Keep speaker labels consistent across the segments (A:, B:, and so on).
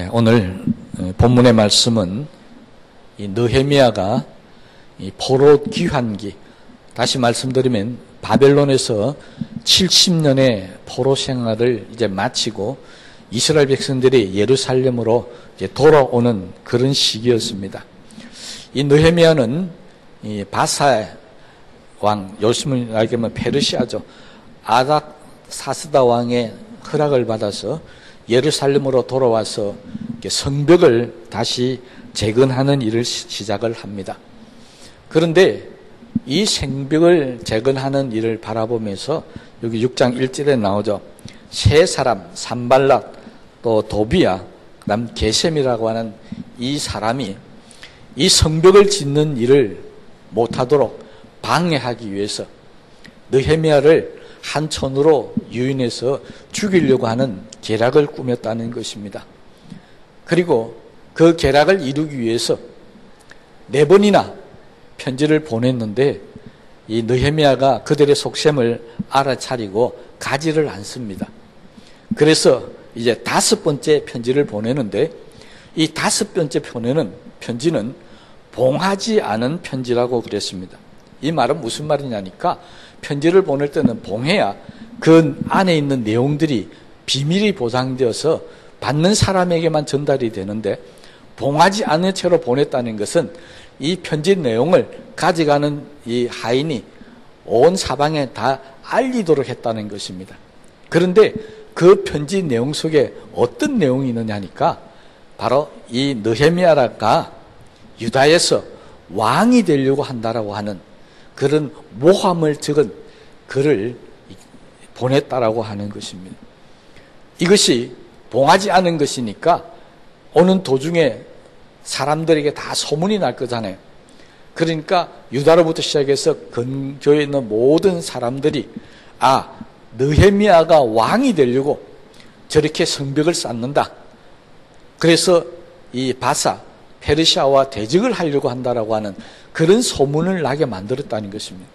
A: 오늘 본문의 말씀은 이 느헤미야가 이 포로 귀환기, 다시 말씀드리면 바벨론에서 70년의 포로 생활을 이제 마치고 이스라엘 백성들이 예루살렘으로 이제 돌아오는 그런 시기였습니다. 이 느헤미야는 이 바사 왕, 요즘을 알게면 페르시아죠. 아닥사스다 왕의 허락을 받아서 예루살렘으로 돌아와서 성벽을 다시 재건하는 일을 시작을 합니다. 그런데 이 성벽을 재건하는 일을 바라보면서 여기 6장 1절에 나오죠. 세 사람, 산발랏, 또 도비야, 그다음 게셈이라고 하는 이 사람이 이 성벽을 짓는 일을 못하도록 방해하기 위해서 느헤미야를 한 촌으로 유인해서 죽이려고 하는 계략을 꾸몄다는 것입니다. 그리고 그 계략을 이루기 위해서 4번이나 편지를 보냈는데 이 느헤미야가 그들의 속셈을 알아차리고 가지를 않습니다. 그래서 이제 5번째 편지를 보내는데 이 5번째 편지는 봉하지 않은 편지라고 그랬습니다. 이 말은 무슨 말이냐니까 편지를 보낼 때는 봉해야 그 안에 있는 내용들이 비밀이 보장되어서 받는 사람에게만 전달이 되는데 봉하지 않은 채로 보냈다는 것은 이 편지 내용을 가져가는 이 하인이 온 사방에 다 알리도록 했다는 것입니다. 그런데 그 편지 내용 속에 어떤 내용이 있느냐 하니까 바로 이 느헤미야가 유다에서 왕이 되려고 한다라고 하는 그런 모함을 적은 글을 보냈다라고 하는 것입니다. 이것이 봉하지 않은 것이니까 오는 도중에 사람들에게 다 소문이 날 거잖아요. 그러니까 유다로부터 시작해서 근교에 있는 모든 사람들이 느헤미야가 왕이 되려고 저렇게 성벽을 쌓는다. 그래서 이 바사, 페르시아와 대적을 하려고 한다라고 하는 그런 소문을 나게 만들었다는 것입니다.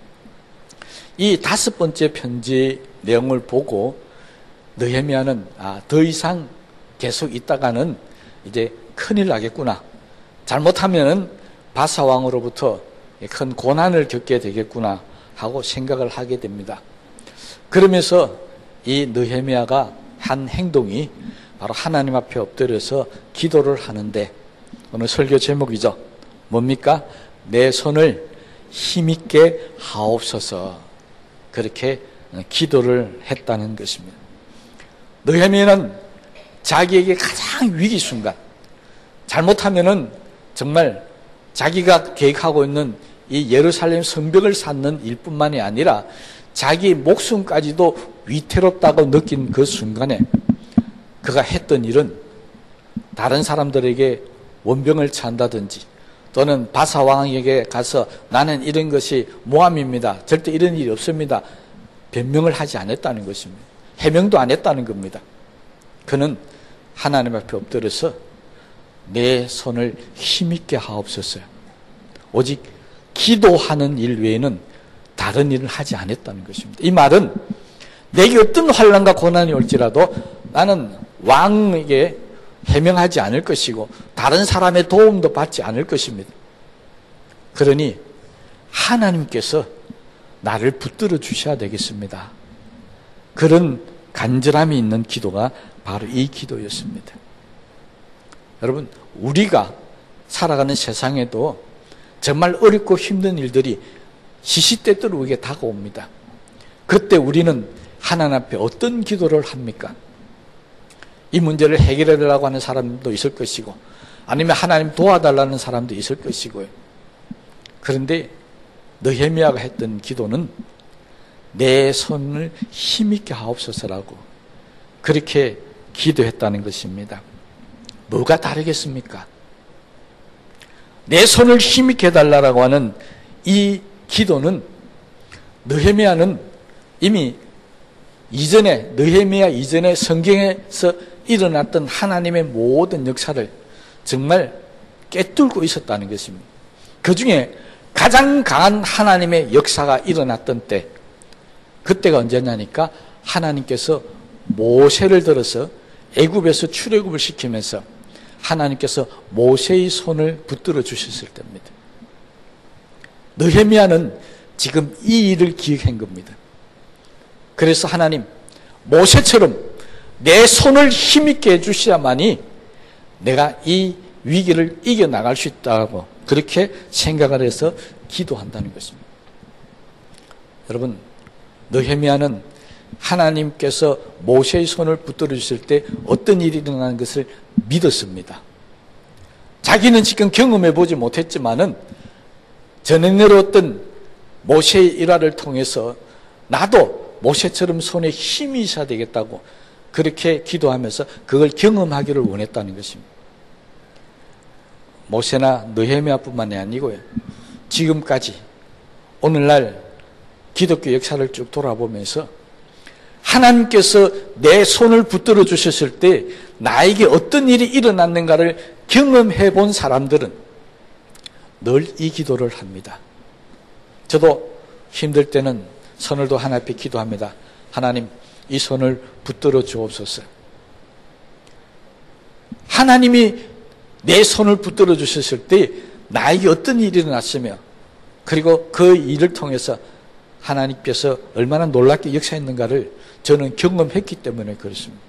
A: 이 5번째 편지 내용을 보고 느헤미야는 더 이상 계속 있다가는 이제 큰일 나겠구나. 잘못하면 바사 왕으로부터 큰 고난을 겪게 되겠구나 하고 생각을 하게 됩니다. 그러면서 이 느헤미야가 한 행동이 바로 하나님 앞에 엎드려서 기도를 하는데 오늘 설교 제목이죠. 뭡니까? 내 손을 힘있게 하옵소서. 그렇게 기도를 했다는 것입니다. 느헤미야는 자기에게 가장 위기 순간, 잘못하면은 정말 자기가 계획하고 있는 이 예루살렘 성벽을 쌓는 일뿐만이 아니라 자기 목숨까지도 위태롭다고 느낀 그 순간에 그가 했던 일은 다른 사람들에게 원병을 찬다든지 또는 바사 왕에게 가서 나는 이런 것이 모함입니다. 절대 이런 일이 없습니다. 변명을 하지 않았다는 것입니다. 해명도 안 했다는 겁니다. 그는 하나님 앞에 엎드려서 내 손을 힘있게 하옵소서. 오직 기도하는 일 외에는 다른 일을 하지 않았다는 것입니다. 이 말은 내게 어떤 환난과 고난이 올지라도 나는 왕에게 해명하지 않을 것이고 다른 사람의 도움도 받지 않을 것입니다. 그러니 하나님께서 나를 붙들어 주셔야 되겠습니다. 그런 간절함이 있는 기도가 바로 이 기도였습니다. 여러분, 우리가 살아가는 세상에도 정말 어렵고 힘든 일들이 시시때때로 우리에게 다가옵니다. 그때 우리는 하나님 앞에 어떤 기도를 합니까? 이 문제를 해결하려고 하는 사람도 있을 것이고 아니면 하나님 도와달라는 사람도 있을 것이고요. 그런데 느헤미야가 했던 기도는 내 손을 힘있게 하옵소서라고 그렇게 기도했다는 것입니다. 뭐가 다르겠습니까? 내 손을 힘있게 해달라고 하는 이 기도는 느헤미야는 이미 느헤미야 이전에 성경에서 일어났던 하나님의 모든 역사를 정말 꿰뚫고 있었다는 것입니다. 그 중에 가장 강한 하나님의 역사가 일어났던 때, 그때가 언제냐니까 하나님께서 모세를 들어서 애굽에서 출애굽을 시키면서 하나님께서 모세의 손을 붙들어 주셨을 때입니다. 느헤미야는 지금 이 일을 기억한 겁니다. 그래서 하나님, 모세처럼 내 손을 힘있게 해주셔야만이 내가 이 위기를 이겨나갈 수 있다고 그렇게 생각을 해서 기도한다는 것입니다. 여러분, 느헤미야는 하나님께서 모세의 손을 붙들어 주실 때 어떤 일이 일어나는 것을 믿었습니다. 자기는 지금 경험해 보지 못했지만은 전에 내려왔던 모세의 일화를 통해서 나도 모세처럼 손에 힘이 있어야 되겠다고 그렇게 기도하면서 그걸 경험하기를 원했다는 것입니다. 모세나 느헤미야뿐만이 아니고요. 지금까지 오늘날 기독교 역사를 쭉 돌아보면서 하나님께서 내 손을 붙들어 주셨을 때 나에게 어떤 일이 일어났는가를 경험해 본 사람들은 늘 이 기도를 합니다. 저도 힘들 때는 손을 도 하나 앞에 기도합니다. 하나님, 이 손을 붙들어 주옵소서. 하나님이 내 손을 붙들어 주셨을 때 나에게 어떤 일이 일어났으며 그리고 그 일을 통해서 하나님께서 얼마나 놀랍게 역사했는가를 저는 경험했기 때문에 그렇습니다.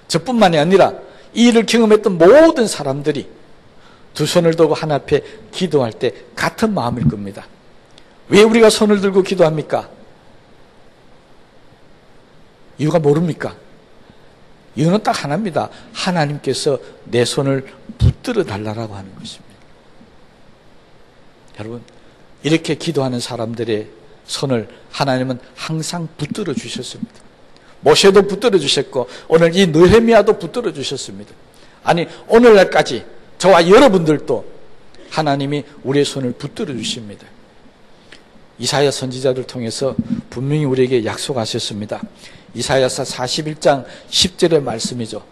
A: 저뿐만이 아니라 이 일을 경험했던 모든 사람들이 두 손을 들고 하나 앞에 기도할 때 같은 마음일 겁니다. 왜 우리가 손을 들고 기도합니까? 이유가 모릅니까? 이유는 딱 하나입니다. 하나님께서 내 손을 붙들어 달라고 하는 것입니다. 여러분, 이렇게 기도하는 사람들의 손을 하나님은 항상 붙들어 주셨습니다. 모세도 붙들어 주셨고 오늘 이 느헤미야도 붙들어 주셨습니다. 아니, 오늘날까지 저와 여러분들도 하나님이 우리의 손을 붙들어 주십니다. 이사야 선지자를 통해서 분명히 우리에게 약속하셨습니다. 이사야서 41장 10절의 말씀이죠.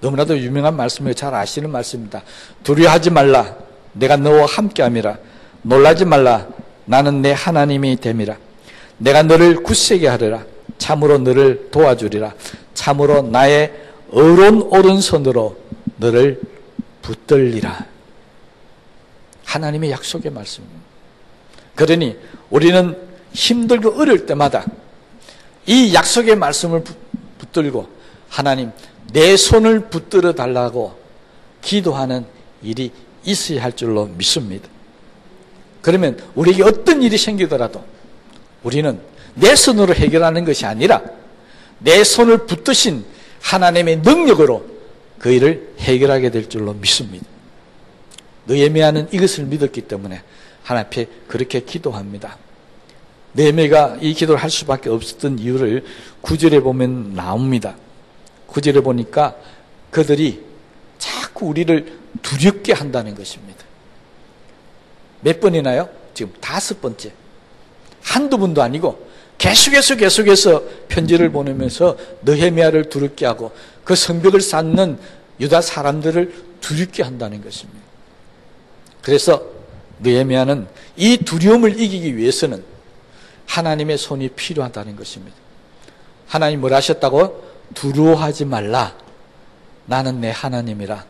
A: 너무나도 유명한 말씀이에요. 잘 아시는 말씀입니다. 두려워하지 말라, 내가 너와 함께함이라. 놀라지 말라, 나는 내 하나님이 됨이라. 내가 너를 굳세게 하리라. 참으로 너를 도와주리라. 참으로 나의 의로운 오른손으로 너를 붙들리라. 하나님의 약속의 말씀입니다. 그러니 우리는 힘들고 어려울 때마다 이 약속의 말씀을 붙들고 하나님, 내 손을 붙들어 달라고 기도하는 일이 있어야 할 줄로 믿습니다. 그러면 우리에게 어떤 일이 생기더라도 우리는 내 손으로 해결하는 것이 아니라 내 손을 붙드신 하나님의 능력으로 그 일을 해결하게 될 줄로 믿습니다. 느헤미야는 이것을 믿었기 때문에 하나님 앞에 그렇게 기도합니다. 느헤미야가 이 기도를 할 수밖에 없었던 이유를 9절에 보면 나옵니다. 9절에 보니까 그들이 자꾸 우리를 두렵게 한다는 것입니다. 몇 번이나요? 지금 5번째. 한두 번도 아니고 계속해서 편지를 보내면서 느헤미야를 두렵게 하고 그 성벽을 쌓는 유다 사람들을 두렵게 한다는 것입니다. 그래서 느헤미야는 이 두려움을 이기기 위해서는 하나님의 손이 필요하다는 것입니다. 하나님 뭘 하셨다고? 두려워하지 말라. 나는 내 하나님이라.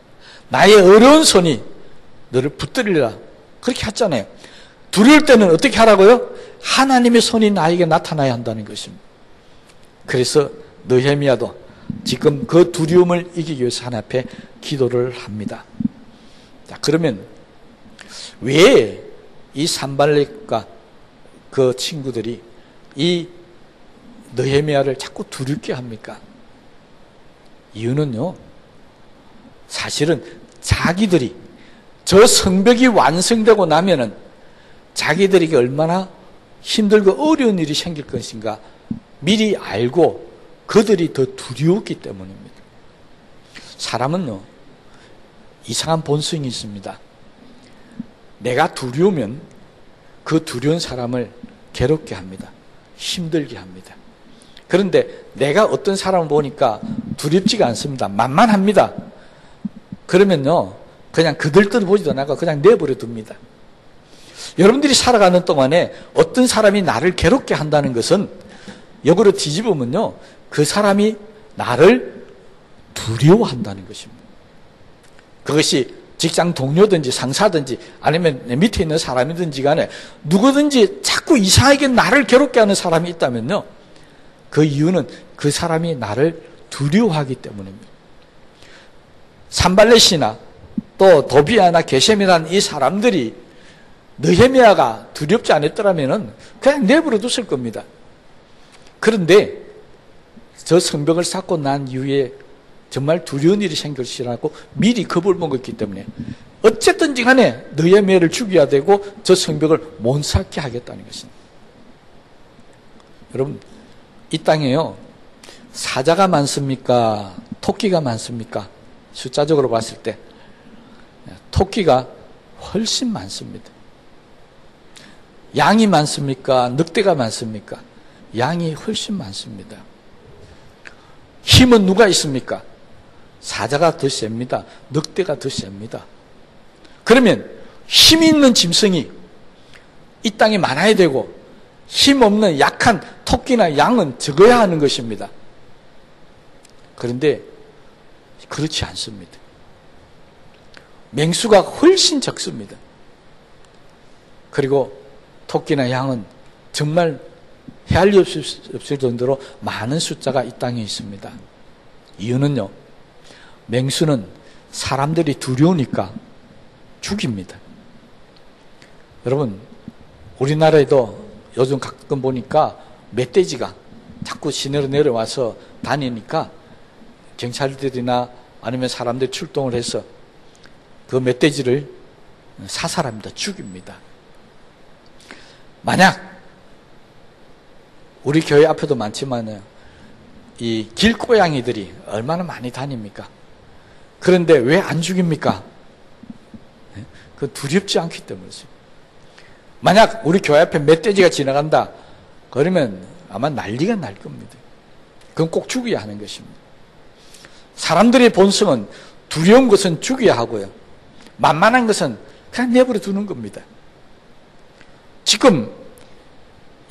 A: 나의 어려운 손이 너를 붙들리라. 그렇게 했잖아요. 두려울 때는 어떻게 하라고요? 하나님의 손이 나에게 나타나야 한다는 것입니다. 그래서 느헤미야도 지금 그 두려움을 이기기 위해서 하나님 앞에 기도를 합니다. 자, 그러면 왜 이 산발락과 그 친구들이 이 느헤미야를 자꾸 두렵게 합니까? 이유는요, 사실은 자기들이 저 성벽이 완성되고 나면은 자기들에게 얼마나 힘들고 어려운 일이 생길 것인가 미리 알고 그들이 더 두려웠기 때문입니다. 사람은요, 이상한 본성이 있습니다. 내가 두려우면 그 두려운 사람을 괴롭게 합니다. 힘들게 합니다. 그런데 내가 어떤 사람을 보니까 두렵지가 않습니다. 만만합니다. 그러면요, 그냥 그들 뜻을 보지도 않고 그냥 내버려 둡니다. 여러분들이 살아가는 동안에 어떤 사람이 나를 괴롭게 한다는 것은 역으로 뒤집으면요, 그 사람이 나를 두려워한다는 것입니다. 그것이 직장 동료든지 상사든지 아니면 내 밑에 있는 사람이든지 간에 누구든지 자꾸 이상하게 나를 괴롭게 하는 사람이 있다면요, 그 이유는 그 사람이 나를 두려워하기 때문입니다. 산발렛이나 또 도비아나 게셈이라는 이 사람들이 느헤미야가 두렵지 않았더라면 그냥 내버려 뒀을 겁니다. 그런데 저 성벽을 쌓고 난 이후에 정말 두려운 일이 생길 것이라고 미리 겁을 먹었기 때문에 어쨌든지 간에 느헤미야를 죽여야 되고 저 성벽을 못 쌓게 하겠다는 것입니다. 여러분, 이 땅에요, 사자가 많습니까? 토끼가 많습니까? 숫자적으로 봤을 때 토끼가 훨씬 많습니다. 양이 많습니까? 늑대가 많습니까? 양이 훨씬 많습니다. 힘은 누가 있습니까? 사자가 더 셉니다. 늑대가 더 셉니다. 그러면 힘 있는 짐승이 이 땅에 많아야 되고 힘 없는 약한 토끼나 양은 적어야 하는 것입니다. 그런데 그렇지 않습니다. 맹수가 훨씬 적습니다. 그리고 토끼나 양은 정말 헤아릴 수 없을 정도로 많은 숫자가 이 땅에 있습니다. 이유는요, 맹수는 사람들이 두려우니까 죽입니다. 여러분, 우리나라에도 요즘 가끔 보니까 멧돼지가 자꾸 시내로 내려와서 다니니까 경찰들이나 아니면 사람들이 출동을 해서 그 멧돼지를 사살합니다. 죽입니다. 만약 우리 교회 앞에도 많지만 이 길고양이들이 얼마나 많이 다닙니까? 그런데 왜 안 죽입니까? 그 두렵지 않기 때문이죠. 만약 우리 교회 앞에 멧돼지가 지나간다 그러면 아마 난리가 날 겁니다. 그건 꼭 죽여야 하는 것입니다. 사람들의 본성은 두려운 것은 죽여야 하고요, 만만한 것은 그냥 내버려 두는 겁니다. 지금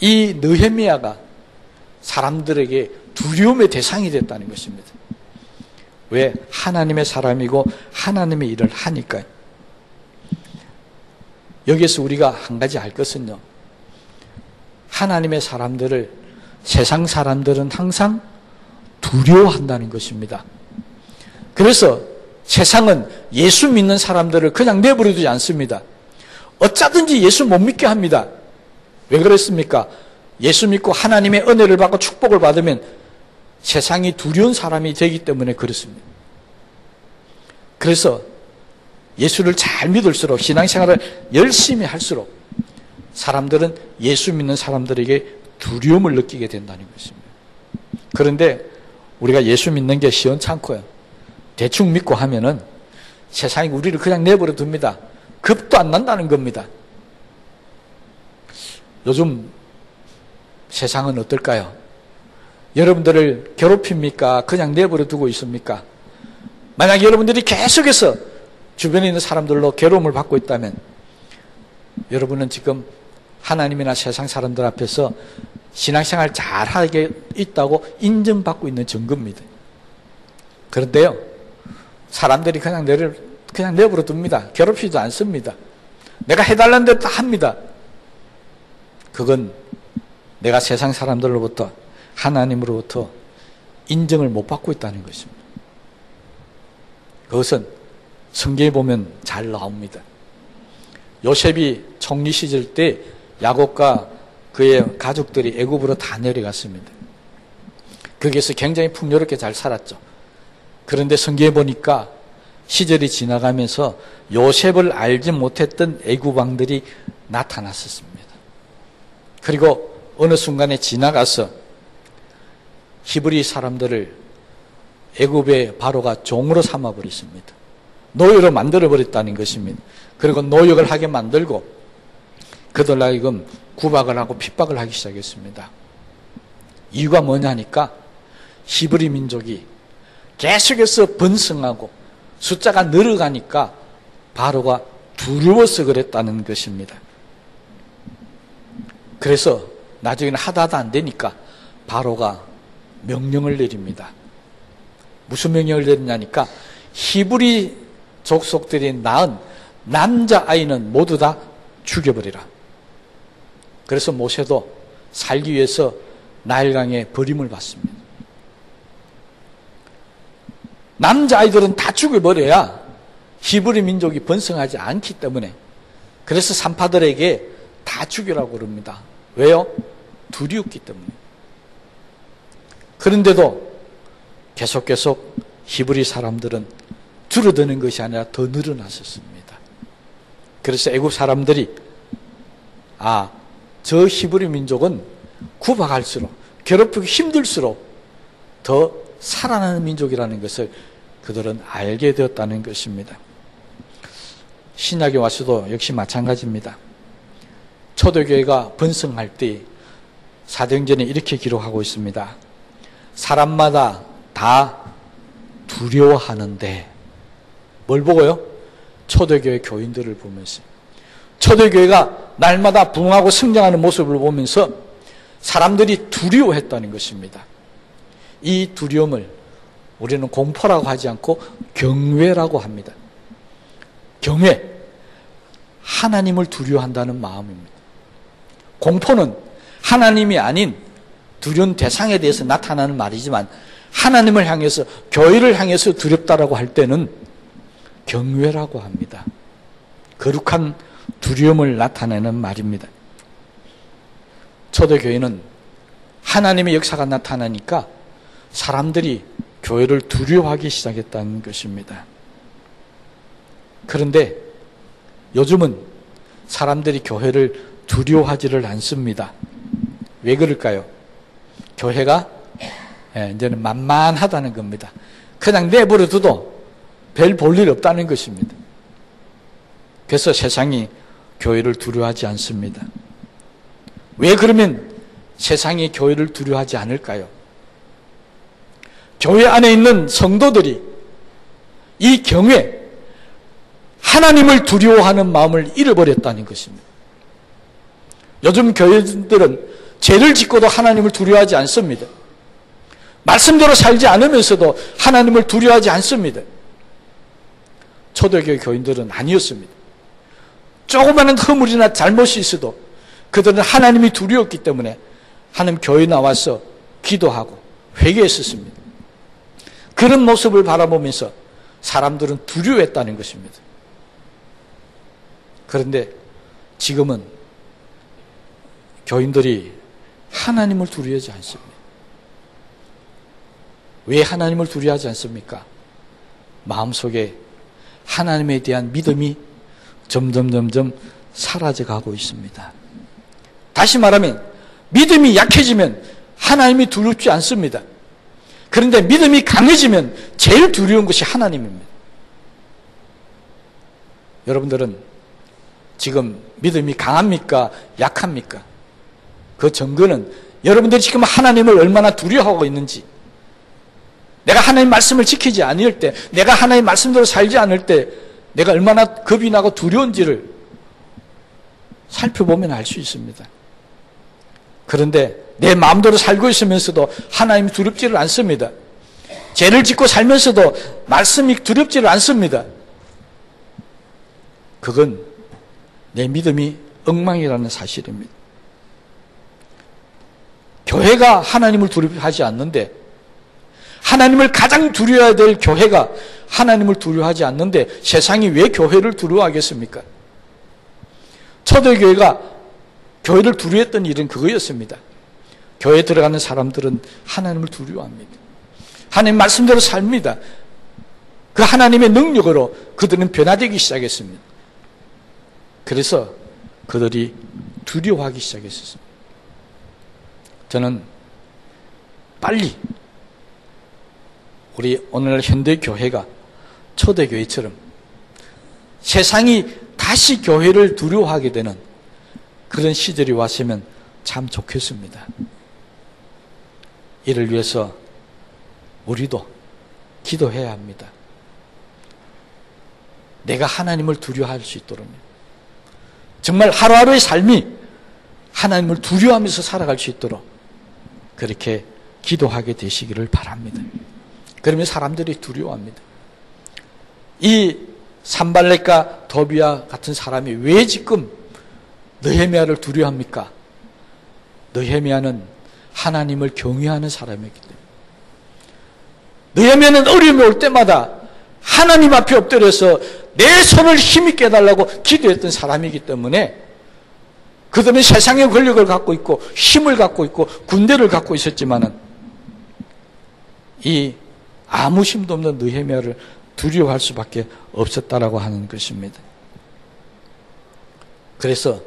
A: 이 느헤미야가 사람들에게 두려움의 대상이 됐다는 것입니다. 왜? 하나님의 사람이고 하나님의 일을 하니까요. 여기에서 우리가 한 가지 알 것은요, 하나님의 사람들을 세상 사람들은 항상 두려워한다는 것입니다. 그래서 세상은 예수 믿는 사람들을 그냥 내버려 두지 않습니다. 어쩌든지 예수 못 믿게 합니다. 왜 그랬습니까? 예수 믿고 하나님의 은혜를 받고 축복을 받으면 세상이 두려운 사람이 되기 때문에 그렇습니다. 그래서 예수를 잘 믿을수록, 신앙생활을 열심히 할수록 사람들은 예수 믿는 사람들에게 두려움을 느끼게 된다는 것입니다. 그런데 우리가 예수 믿는 게 시원찮고요, 대충 믿고 하면은 세상이 우리를 그냥 내버려 둡니다. 겁도 안 난다는 겁니다. 요즘 세상은 어떨까요? 여러분들을 괴롭힙니까? 그냥 내버려 두고 있습니까? 만약 여러분들이 계속해서 주변에 있는 사람들로 괴로움을 받고 있다면 여러분은 지금 하나님이나 세상 사람들 앞에서 신앙생활 잘하게 있다고 인정받고 있는 증거입니다. 그런데요, 사람들이 그냥 내버려 둡니다. 괴롭히지도 않습니다. 내가 해달라는 대로 다 합니다. 그건 내가 세상 사람들로부터, 하나님으로부터 인정을 못 받고 있다는 것입니다. 그것은 성경에 보면 잘 나옵니다. 요셉이 총리 시절 때 야곱과 그의 가족들이 애굽으로 다 내려갔습니다. 거기에서 굉장히 풍요롭게 잘 살았죠. 그런데 성경에 보니까 시절이 지나가면서 요셉을 알지 못했던 애굽 왕들이 나타났었습니다. 그리고 어느 순간에 지나가서 히브리 사람들을 애굽의 바로가 종으로 삼아버렸습니다. 노예로 만들어버렸다는 것입니다. 그리고 노역을 하게 만들고 그들 하여금 구박을 하고 핍박을 하기 시작했습니다. 이유가 뭐냐니까 히브리 민족이 계속해서 번성하고 숫자가 늘어가니까 바로가 두려워서 그랬다는 것입니다. 그래서 나중에는 하다 안 되니까 바로가 명령을 내립니다. 무슨 명령을 내리냐니까 히브리 족속들이 낳은 남자아이는 모두 다 죽여버리라. 그래서 모세도 살기 위해서 나일강에 버림을 받습니다. 남자아이들은 다 죽여버려야 히브리 민족이 번성하지 않기 때문에, 그래서 산파들에게 다 죽이라고 그럽니다. 왜요? 두려웠기 때문에. 그런데도 계속 히브리 사람들은 줄어드는 것이 아니라 더 늘어났었습니다. 그래서 애국 사람들이 저 히브리 민족은 구박할수록, 괴롭히기 힘들수록 더 살아나는 민족이라는 것을 그들은 알게 되었다는 것입니다. 신약에 와서도 역시 마찬가지입니다. 초대교회가 번성할 때 사도행전에 이렇게 기록하고 있습니다. 사람마다 다 두려워하는데, 뭘 보고요? 초대교회 교인들을 보면서, 초대교회가 날마다 부흥하고 성장하는 모습을 보면서 사람들이 두려워했다는 것입니다. 이 두려움을 우리는 공포라고 하지 않고 경외라고 합니다. 경외, 하나님을 두려워한다는 마음입니다. 공포는 하나님이 아닌 두려운 대상에 대해서 나타나는 말이지만, 하나님을 향해서, 교회를 향해서 두렵다라고 할 때는 경외라고 합니다. 거룩한 두려움을 나타내는 말입니다. 초대교회는 하나님의 역사가 나타나니까 사람들이 교회를 두려워하기 시작했다는 것입니다. 그런데 요즘은 사람들이 교회를 두려워하지를 않습니다. 왜 그럴까요? 교회가 이제는 만만하다는 겁니다. 그냥 내버려둬도 별 볼 일 없다는 것입니다. 그래서 세상이 교회를 두려워하지 않습니다. 왜 그러면 세상이 교회를 두려워하지 않을까요? 교회 안에 있는 성도들이 이 경외, 하나님을 두려워하는 마음을 잃어버렸다는 것입니다. 요즘 교회들은 죄를 짓고도 하나님을 두려워하지 않습니다. 말씀대로 살지 않으면서도 하나님을 두려워하지 않습니다. 초대교회 교인들은 아니었습니다. 조그마한 허물이나 잘못이 있어도 그들은 하나님이 두려웠기 때문에 하나님 교회에 나와서 기도하고 회개했었습니다. 그런 모습을 바라보면서 사람들은 두려워했다는 것입니다. 그런데 지금은 교인들이 하나님을 두려워하지 않습니다. 왜 하나님을 두려워하지 않습니까? 마음속에 하나님에 대한 믿음이 점점 사라져가고 있습니다. 다시 말하면 믿음이 약해지면 하나님이 두렵지 않습니다. 그런데 믿음이 강해지면 제일 두려운 것이 하나님입니다. 여러분들은 지금 믿음이 강합니까? 약합니까? 그 증거는 여러분들이 지금 하나님을 얼마나 두려워하고 있는지, 내가 하나님 말씀을 지키지 않을 때, 내가 하나님 말씀대로 살지 않을 때 내가 얼마나 겁이 나고 두려운지를 살펴보면 알 수 있습니다. 그런데 내 마음대로 살고 있으면서도 하나님이 두렵지를 않습니다. 죄를 짓고 살면서도 말씀이 두렵지를 않습니다. 그건 내 믿음이 엉망이라는 사실입니다. 교회가 하나님을 두려워하지 않는데, 하나님을 가장 두려워해야 될 교회가 하나님을 두려워하지 않는데 세상이 왜 교회를 두려워하겠습니까? 초대교회가 교회를 두려워했던 일은 그거였습니다. 교회에 들어가는 사람들은 하나님을 두려워합니다. 하나님 말씀대로 삽니다. 그 하나님의 능력으로 그들은 변화되기 시작했습니다. 그래서 그들이 두려워하기 시작했습니다. 저는 빨리 우리 오늘날 현대교회가 초대교회처럼 세상이 다시 교회를 두려워하게 되는 그런 시절이 왔으면 참 좋겠습니다. 이를 위해서 우리도 기도해야 합니다. 내가 하나님을 두려워할 수 있도록, 정말 하루하루의 삶이 하나님을 두려워하면서 살아갈 수 있도록 그렇게 기도하게 되시기를 바랍니다. 그러면 사람들이 두려워합니다. 이 산발렛과 도비아 같은 사람이 왜 지금 느헤미야를 두려워합니까? 느헤미야는 하나님을 경외하는 사람이기 때문에. 느헤미야는 어려움이 올 때마다 하나님 앞에 엎드려서 내 손을 힘있게 해달라고 기도했던 사람이기 때문에, 그들은 세상의 권력을 갖고 있고 힘을 갖고 있고 군대를 갖고 있었지만은 이 아무 힘도 없는 느헤미야를 두려워할 수밖에 없었다라고 하는 것입니다. 그래서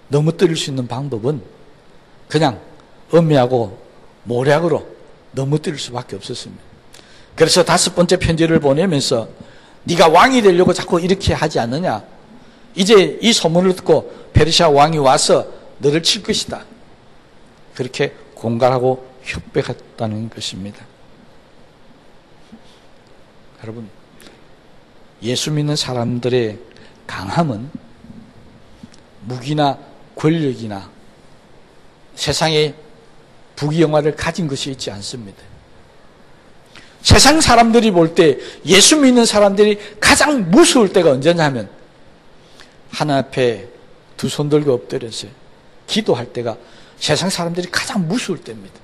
A: 넘어뜨릴 수 있는 방법은 그냥 음미하고 모략으로 넘어뜨릴 수밖에 없었습니다. 그래서 5번째 편지를 보내면서 네가 왕이 되려고 자꾸 이렇게 하지 않느냐, 이제 이 소문을 듣고 페르시아 왕이 와서 너를 칠 것이다, 그렇게 공갈하고 협박했다는 것입니다. 여러분, 예수 믿는 사람들의 강함은 무기나 권력이나 세상의 부귀영화를 가진 것이 있지 않습니다. 세상 사람들이 볼 때 예수 믿는 사람들이 가장 무서울 때가 언제냐면 하나님 앞에 두 손 들고 엎드려서 기도할 때가 세상 사람들이 가장 무서울 때입니다.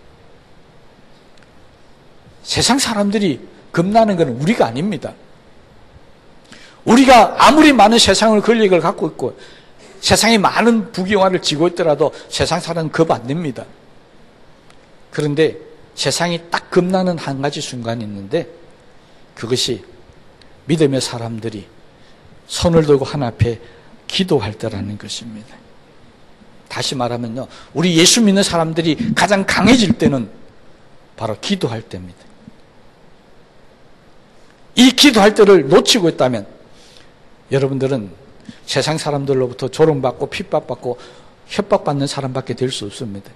A: 세상 사람들이 겁나는 것은 우리가 아닙니다. 우리가 아무리 많은 세상의 권력을 갖고 있고 세상에 많은 부귀영화를 지고 있더라도 세상 사람은 겁 안 냅니다. 그런데 세상이 딱 겁나는 한 가지 순간이 있는데, 그것이 믿음의 사람들이 손을 들고 하나님 앞에 기도할 때라는 것입니다. 다시 말하면요, 우리 예수 믿는 사람들이 가장 강해질 때는 바로 기도할 때입니다. 이 기도할 때를 놓치고 있다면 여러분들은 세상 사람들로부터 조롱받고 핍박받고 협박받는 사람밖에 될 수 없습니다.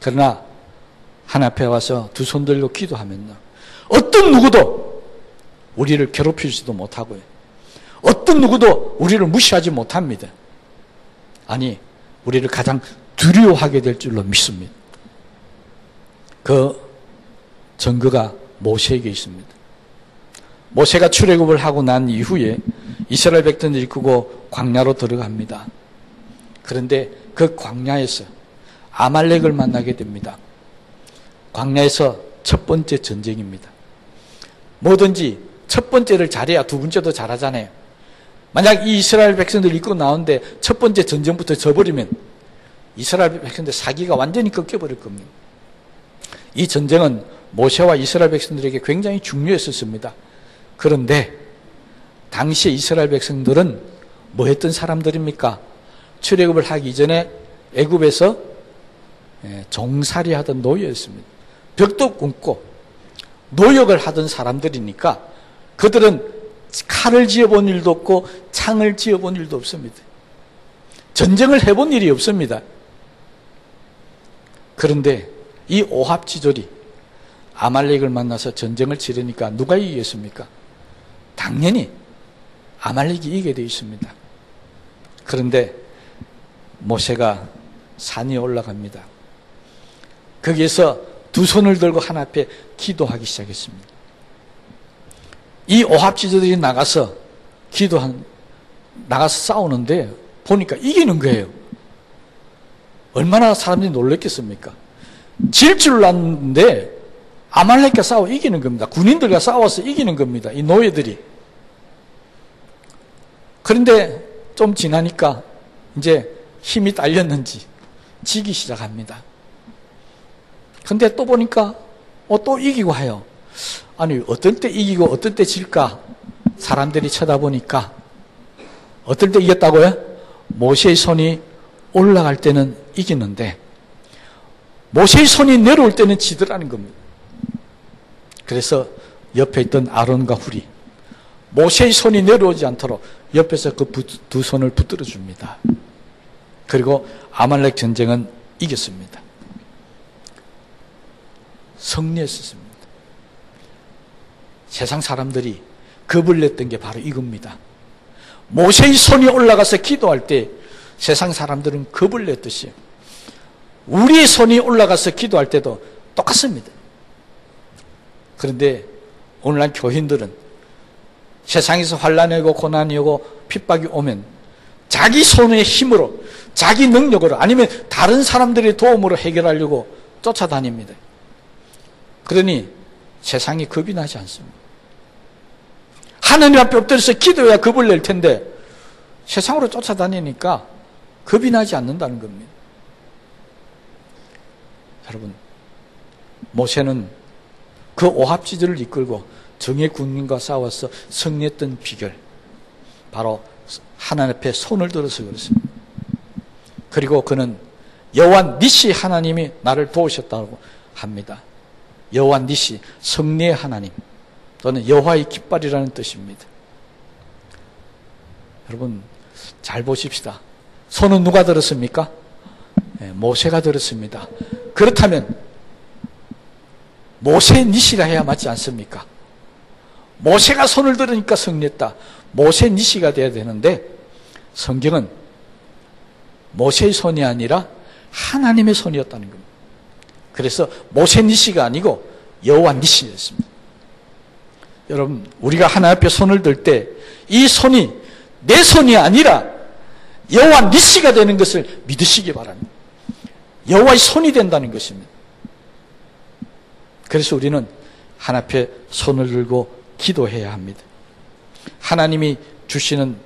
A: 그러나 하나님 앞에 와서 두 손 들고 기도하면요, 어떤 누구도 우리를 괴롭히지도 못하고요, 어떤 누구도 우리를 무시하지 못합니다. 아니, 우리를 가장 두려워하게 될 줄로 믿습니다. 그 증거가 모세에게 있습니다. 모세가 출애굽을 하고 난 이후에 이스라엘 백성들을 이끌고 광야로 들어갑니다. 그런데 그 광야에서 아말렉을 만나게 됩니다. 광야에서 첫 번째 전쟁입니다. 뭐든지 첫 번째를 잘해야 두 번째도 잘하잖아요. 만약 이 이스라엘 백성들 이끌고 나오는데 첫 번째 전쟁부터 져버리면 이스라엘 백성들 사기가 완전히 꺾여버릴 겁니다. 이 전쟁은 모세와 이스라엘 백성들에게 굉장히 중요했었습니다. 그런데 당시에 이스라엘 백성들은 뭐 했던 사람들입니까? 출애굽을 하기 전에 애굽에서 종살이 하던 노예였습니다. 벽도 굽고 노역을 하던 사람들이니까 그들은 칼을 쥐어본 일도 없고 창을 쥐어본 일도 없습니다. 전쟁을 해본 일이 없습니다. 그런데 이 오합지졸이 아말렉을 만나서 전쟁을 치르니까 누가 이기겠습니까? 당연히 아말렉이 이기게 되어 있습니다. 그런데 모세가 산에 올라갑니다. 거기에서 두 손을 들고 하나님 앞에 기도하기 시작했습니다. 이 오합지졸들이 나가서 싸우는데 보니까 이기는 거예요. 얼마나 사람들이 놀랐겠습니까? 질 줄 알았는데 아말렉과 싸워 이기는 겁니다. 군인들과 싸워서 이기는 겁니다. 이 노예들이. 그런데 좀 지나니까 이제 힘이 딸렸는지 지기 시작합니다. 근데 또 보니까 또 이기고 해요. 아니, 어떤 때 이기고 어떤 때 질까? 사람들이 쳐다보니까 어떨 때 이겼다고요? 모세의 손이 올라갈 때는 이기는데 모세의 손이 내려올 때는 지더라는 겁니다. 그래서 옆에 있던 아론과 훌이 모세의 손이 내려오지 않도록 옆에서 그 두 손을 붙들어 줍니다. 그리고 아말렉 전쟁은 이겼습니다. 승리했었습니다. 세상 사람들이 겁을 냈던 게 바로 이겁니다. 모세의 손이 올라가서 기도할 때 세상 사람들은 겁을 냈듯이 우리의 손이 올라가서 기도할 때도 똑같습니다. 그런데 오늘날 교인들은 세상에서 환난이 오고 고난이 오고 핍박이 오면 자기 손의 힘으로, 자기 능력으로, 아니면 다른 사람들의 도움으로 해결하려고 쫓아다닙니다. 그러니 세상이 겁이 나지 않습니다. 하나님 앞에 엎드려서 기도해야 겁을 낼 텐데 세상으로 쫓아다니니까 겁이 나지 않는다는 겁니다. 여러분, 모세는 그 오합지졸을 이끌고 정예 군인과 싸워서 승리했던 비결, 바로 하나님 앞에 손을 들어서 그렇습니다. 그리고 그는 여호와 니시 하나님이 나를 도우셨다고 합니다. 여호와 니시, 승리의 하나님 또는 여호와의 깃발이라는 뜻입니다. 여러분 잘 보십시다. 손은 누가 들었습니까? 모세가 들었습니다. 그렇다면 모세 니시가 해야 맞지 않습니까? 모세가 손을 들으니까 승리했다. 모세 니시가 돼야 되는데 성경은 모세의 손이 아니라 하나님의 손이었다는 겁니다. 그래서 모세 니시가 아니고 여호와 니시였습니다. 여러분, 우리가 하나님 앞에 손을 들 때 이 손이 내 손이 아니라 여호와 니시가 되는 것을 믿으시기 바랍니다. 여호와의 손이 된다는 것입니다. 그래서 우리는 하나님 앞에 손을 들고 기도해야 합니다. 하나님이 주시는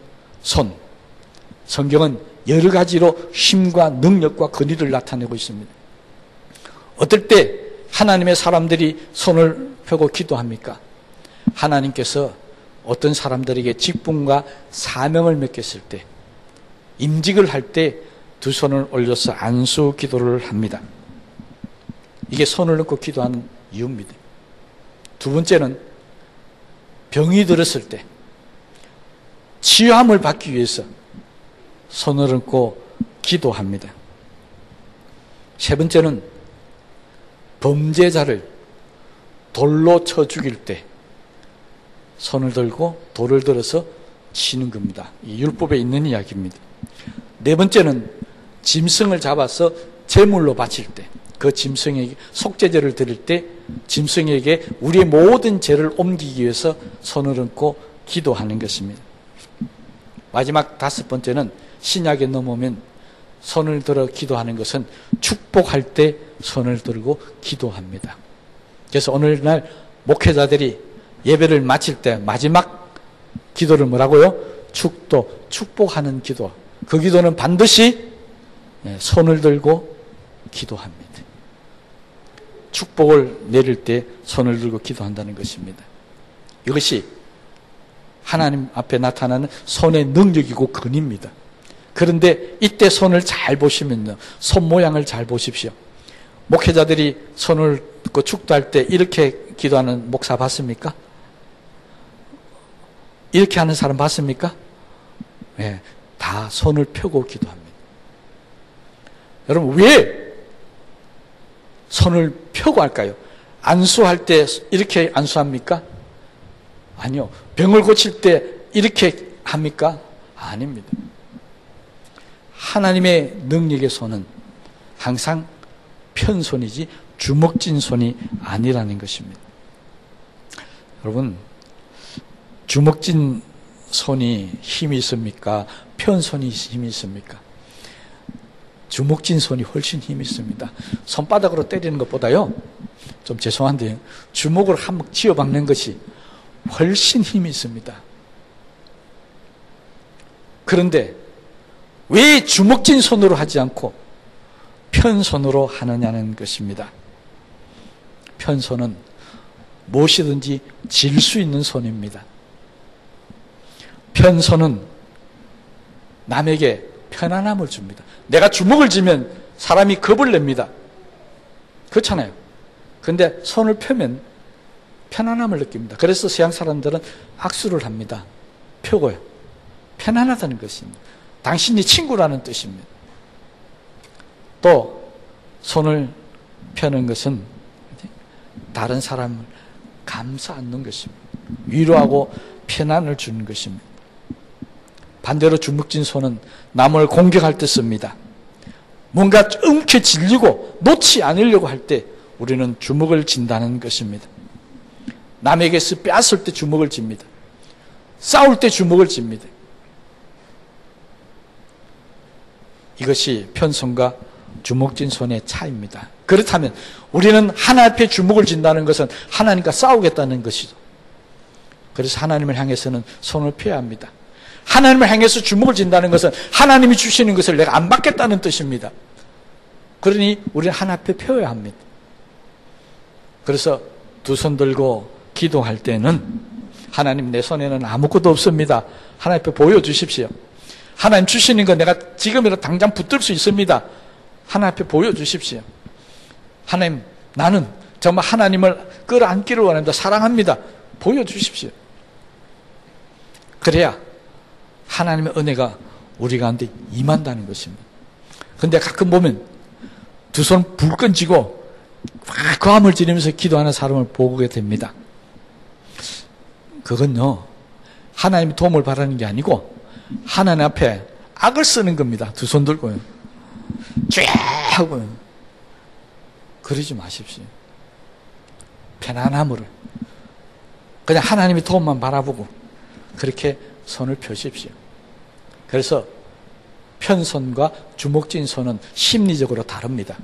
A: 손, 성경은 여러 가지로 힘과 능력과 권위를 나타내고 있습니다. 어떨 때 하나님의 사람들이 손을 펴고 기도합니까? 하나님께서 어떤 사람들에게 직분과 사명을 맡겼을 때, 임직을 할 때 두 손을 올려서 안수 기도를 합니다. 이게 손을 넣고 기도하는 이유입니다. 두 번째는 병이 들었을 때 치유함을 받기 위해서 손을 얹고 기도합니다. 세 번째는 범죄자를 돌로 쳐 죽일 때 손을 들고 돌을 들어서 치는 겁니다. 이 율법에 있는 이야기입니다. 네 번째는 짐승을 잡아서 제물로 바칠 때, 그 짐승에게 속죄제를 드릴 때 짐승에게 우리의 모든 죄를 옮기기 위해서 손을 얹고 기도하는 것입니다. 마지막 다섯 번째는 신약에 넘어오면 손을 들어 기도하는 것은 축복할 때 손을 들고 기도합니다. 그래서 오늘날 목회자들이 예배를 마칠 때 마지막 기도를 뭐라고요? 축복하는 기도. 그 기도는 반드시 손을 들고 기도합니다. 축복을 내릴 때 손을 들고 기도한다는 것입니다. 이것이 하나님 앞에 나타나는 손의 능력이고 근입니다. 그런데 이때 손을 잘 보시면요, 손 모양을 잘 보십시오. 목회자들이 손을 듣고 축도할 때 이렇게 기도하는 목사 봤습니까? 이렇게 하는 사람 봤습니까? 네, 다 손을 펴고 기도합니다. 여러분, 왜 손을 펴고 할까요? 안수할 때 이렇게 안수합니까? 아니요. 병을 고칠 때 이렇게 합니까? 아닙니다. 하나님의 능력의 손은 항상 편손이지 주먹진 손이 아니라는 것입니다. 여러분, 주먹진 손이 힘이 있습니까? 편손이 힘이 있습니까? 주먹진 손이 훨씬 힘이 있습니다. 손바닥으로 때리는 것보다요, 좀 죄송한데요, 주먹을 한번 쥐어박는 것이 훨씬 힘이 있습니다. 그런데 왜 주먹진 손으로 하지 않고 편손으로 하느냐는 것입니다. 편손은 무엇이든지 질 수 있는 손입니다. 편손은 남에게 편안함을 줍니다. 내가 주먹을 쥐면 사람이 겁을 냅니다. 그렇잖아요. 그런데 손을 펴면 편안함을 느낍니다. 그래서 서양 사람들은 악수를 합니다. 펴고요. 편안하다는 것입니다. 당신이 친구라는 뜻입니다. 또 손을 펴는 것은 다른 사람을 감싸 안는 것입니다. 위로하고 편안을 주는 것입니다. 반대로 주먹진 손은 남을 공격할 때 씁니다. 뭔가 움켜쥐려고 놓지 않으려고 할 때 우리는 주먹을 진다는 것입니다. 남에게서 빼앗을 때 주먹을 쥡니다. 싸울 때 주먹을 쥡니다. 이것이 편손과 주먹진 손의 차이입니다. 그렇다면 우리는 하나님 앞에 주먹을 쥔다는 것은 하나님과 싸우겠다는 것이죠. 그래서 하나님을 향해서는 손을 펴야 합니다. 하나님을 향해서 주먹을 쥔다는 것은 하나님이 주시는 것을 내가 안 받겠다는 뜻입니다. 그러니 우리는 하나님 앞에 펴야 합니다. 그래서 두 손 들고 기도할 때는 하나님, 내 손에는 아무것도 없습니다. 하나님 앞에 보여주십시오. 하나님 주시는 건 내가 지금이라도 당장 붙들 수 있습니다. 하나님 앞에 보여주십시오. 하나님, 나는 정말 하나님을 끌어안기를 원합니다. 사랑합니다. 보여주십시오. 그래야 하나님의 은혜가 우리 가운데 임한다는 것입니다. 그런데 가끔 보면 두 손 불끈 쥐고 막 고함을 지르면서 기도하는 사람을 보게 됩니다. 그건요, 하나님의 도움을 바라는 게 아니고 하나님 앞에 악을 쓰는 겁니다. 두 손 들고요. 쫙 하고요. 그러지 마십시오. 편안함으로 그냥 하나님의 도움만 바라보고 그렇게 손을 펴십시오. 그래서 편손과 주먹진 손은 심리적으로 다릅니다.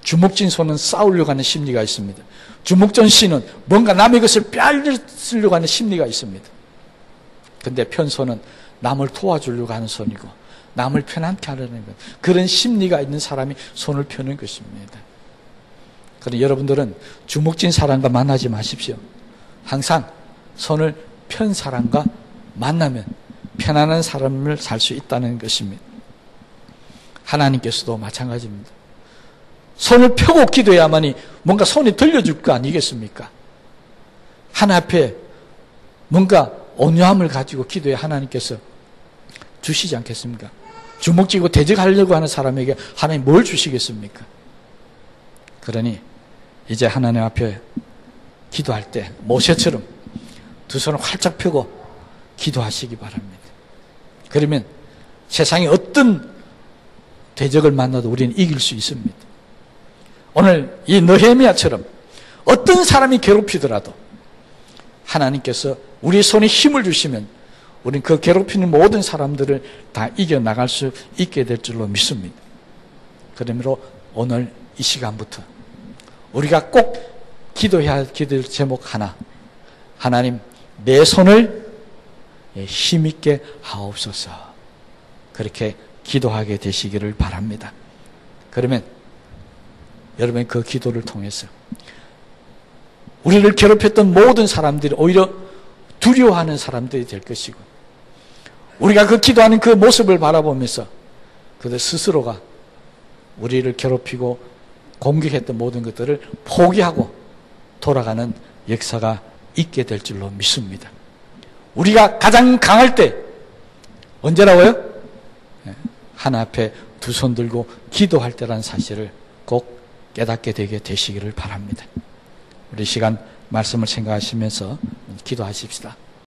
A: 주먹진 손은 싸우려고 하는 심리가 있습니다. 주먹진 씨는 뭔가 남의 것을 빼앗으려고 하는 심리가 있습니다. 근데 편손은 남을 도와주려고 하는 손이고 남을 편안케 하려는 것, 그런 심리가 있는 사람이 손을 펴는 것입니다. 그러니 여러분들은 주먹진 사람과 만나지 마십시오. 항상 손을 편 사람과 만나면 편안한 삶을 살 수 있다는 것입니다. 하나님께서도 마찬가지입니다. 손을 펴고 기도해야만이 뭔가 손이 들려줄 거 아니겠습니까? 하나님 앞에 뭔가 온유함을 가지고 기도해 하나님께서 주시지 않겠습니까? 주먹 쥐고 대적하려고 하는 사람에게 하나님 뭘 주시겠습니까? 그러니 이제 하나님 앞에 기도할 때 모세처럼 두 손을 활짝 펴고 기도하시기 바랍니다. 그러면 세상에 어떤 대적을 만나도 우리는 이길 수 있습니다. 오늘 이 느헤미야처럼 어떤 사람이 괴롭히더라도 하나님께서 우리 손에 힘을 주시면 우리는 그 괴롭히는 모든 사람들을 다 이겨나갈 수 있게 될 줄로 믿습니다. 그러므로 오늘 이 시간부터 우리가 꼭 기도해야 할 기도 제목 하나, 하나님 내 손을 힘있게 하옵소서, 그렇게 기도하게 되시기를 바랍니다. 그러면 여러분 그 기도를 통해서 우리를 괴롭혔던 모든 사람들이 오히려 두려워하는 사람들이 될 것이고, 우리가 그 기도하는 그 모습을 바라보면서 그들 스스로가 우리를 괴롭히고 공격했던 모든 것들을 포기하고 돌아가는 역사가 있게 될 줄로 믿습니다. 우리가 가장 강할 때 언제라고요? 하나님 앞에 두 손 들고 기도할 때라는 사실을 꼭 깨닫게 되게 되시기를 바랍니다. 우리 시간 말씀을 생각하시면서 기도하십시다.